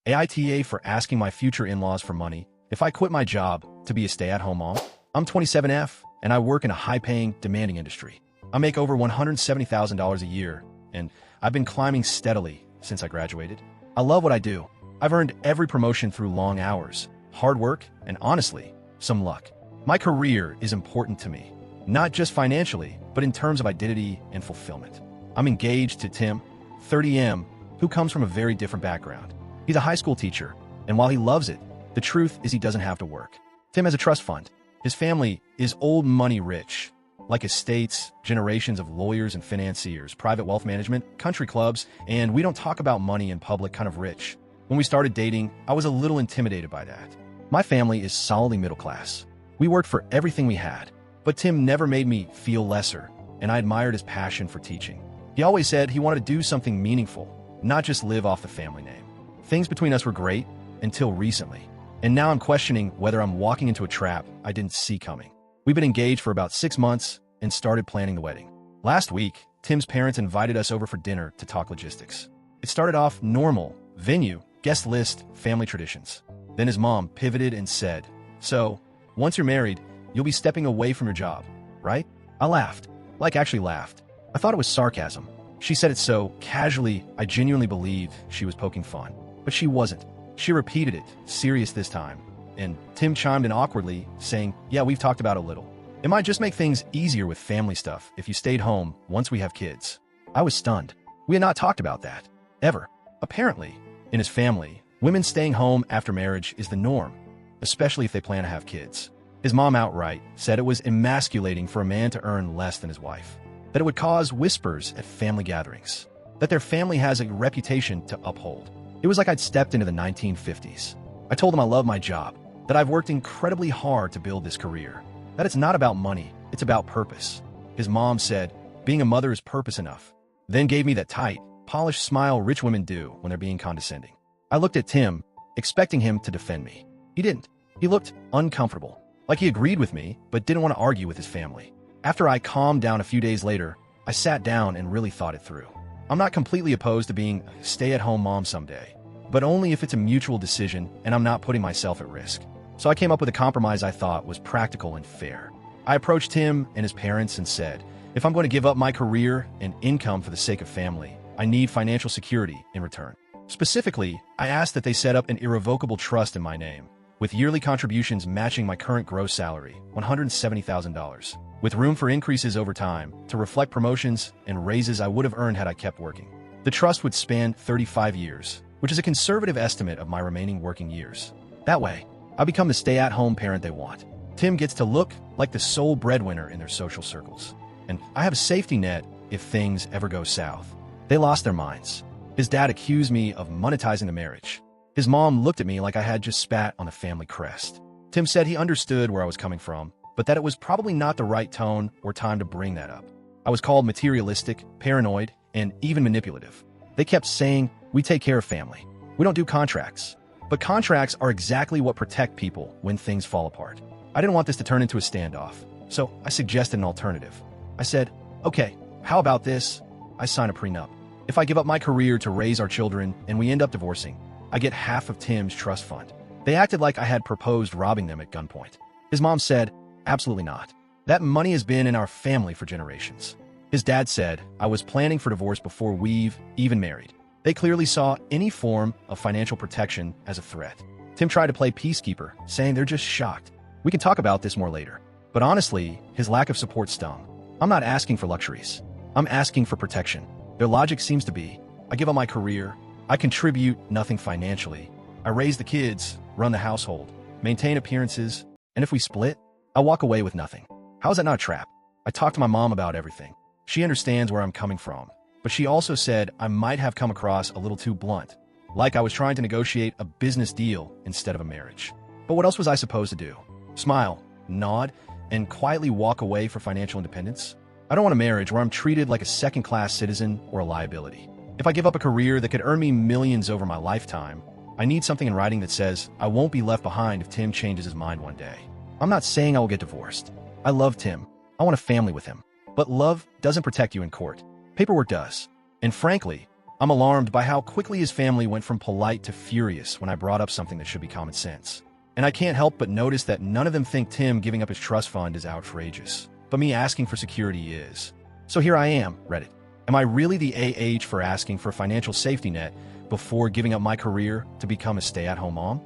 AITA for asking my future in-laws for money if I quit my job to be a stay-at-home mom. I'm 27F, and I work in a high-paying, demanding industry. I make over $170,000 a year, and I've been climbing steadily since I graduated. I love what I do. I've earned every promotion through long hours, hard work, and honestly, some luck. My career is important to me, not just financially, but in terms of identity and fulfillment. I'm engaged to Tim, 30M, who comes from a very different background. He's a high school teacher, and while he loves it, the truth is he doesn't have to work. Tim has a trust fund. His family is old money rich, like estates, generations of lawyers and financiers, private wealth management, country clubs, and we don't talk about money in public kind of rich. When we started dating, I was a little intimidated by that. My family is solidly middle class. We worked for everything we had, but Tim never made me feel lesser, and I admired his passion for teaching. He always said he wanted to do something meaningful, not just live off the family name. Things between us were great until recently, and now I'm questioning whether I'm walking into a trap I didn't see coming. We've been engaged for about 6 months and started planning the wedding. Last week, Tim's parents invited us over for dinner to talk logistics. It started off normal, venue, guest list, family traditions. Then his mom pivoted and said, "So, once you're married, you'll be stepping away from your job, right?" I laughed, actually laughed. I thought it was sarcasm. She said it so casually, I genuinely believed she was poking fun. But she wasn't. She repeated it, serious this time. And Tim chimed in awkwardly, saying, "Yeah, we've talked about it a little. It might just make things easier with family stuff if you stayed home once we have kids." I was stunned. We had not talked about that. Ever. Apparently, in his family, women staying home after marriage is the norm, especially if they plan to have kids. His mom outright said it was emasculating for a man to earn less than his wife, that it would cause whispers at family gatherings, that their family has a reputation to uphold. It was like I'd stepped into the 1950s. I told him I love my job, that I've worked incredibly hard to build this career, that it's not about money, it's about purpose. His mom said, being a mother is purpose enough, then gave me that tight, polished smile rich women do when they're being condescending. I looked at Tim, expecting him to defend me. He didn't. He looked uncomfortable, like he agreed with me, but didn't want to argue with his family. After I calmed down a few days later, I sat down and really thought it through. I'm not completely opposed to being a stay-at-home mom someday, but only if it's a mutual decision and I'm not putting myself at risk. So I came up with a compromise I thought was practical and fair. I approached him and his parents and said, if I'm going to give up my career and income for the sake of family, I need financial security in return. Specifically, I asked that they set up an irrevocable trust in my name, with yearly contributions matching my current gross salary, $170,000, with room for increases over time to reflect promotions and raises I would have earned had I kept working. The trust would span 35 years, which is a conservative estimate of my remaining working years. That way, I become the stay-at-home parent they want. Tim gets to look like the sole breadwinner in their social circles, and I have a safety net if things ever go south. They lost their minds. His dad accused me of monetizing the marriage. His mom looked at me like I had just spat on the family crest. Tim said he understood where I was coming from, but that it was probably not the right tone or time to bring that up. I was called materialistic, paranoid, and even manipulative. They kept saying, we take care of family. We don't do contracts. But contracts are exactly what protect people when things fall apart. I didn't want this to turn into a standoff, so I suggested an alternative. I said, okay, how about this? I sign a prenup. If I give up my career to raise our children and we end up divorcing, I get half of Tim's trust fund. They acted like I had proposed robbing them at gunpoint. His mom said, absolutely not. That money has been in our family for generations. His dad said I was planning for divorce before we've even married. They clearly saw any form of financial protection as a threat. Tim tried to play peacekeeper, saying they're just shocked. We can talk about this more later. But honestly, his lack of support stung. I'm not asking for luxuries. I'm asking for protection. Their logic seems to be, I give up my career, I contribute nothing financially, I raise the kids, run the household, maintain appearances, and if we split, I walk away with nothing. How is that not a trap? I talked to my mom about everything. She understands where I'm coming from, but she also said I might have come across a little too blunt, like I was trying to negotiate a business deal instead of a marriage. But what else was I supposed to do? Smile, nod, and quietly walk away for financial independence? I don't want a marriage where I'm treated like a second-class citizen or a liability. If I give up a career that could earn me millions over my lifetime, I need something in writing that says I won't be left behind if Tim changes his mind one day. I'm not saying I will get divorced. I love Tim. I want a family with him. But love doesn't protect you in court. Paperwork does. And frankly, I'm alarmed by how quickly his family went from polite to furious when I brought up something that should be common sense. And I can't help but notice that none of them think Tim giving up his trust fund is outrageous, but me asking for security is. So here I am, Reddit. Am I really the AH for asking for a financial safety net before giving up my career to become a stay-at-home mom?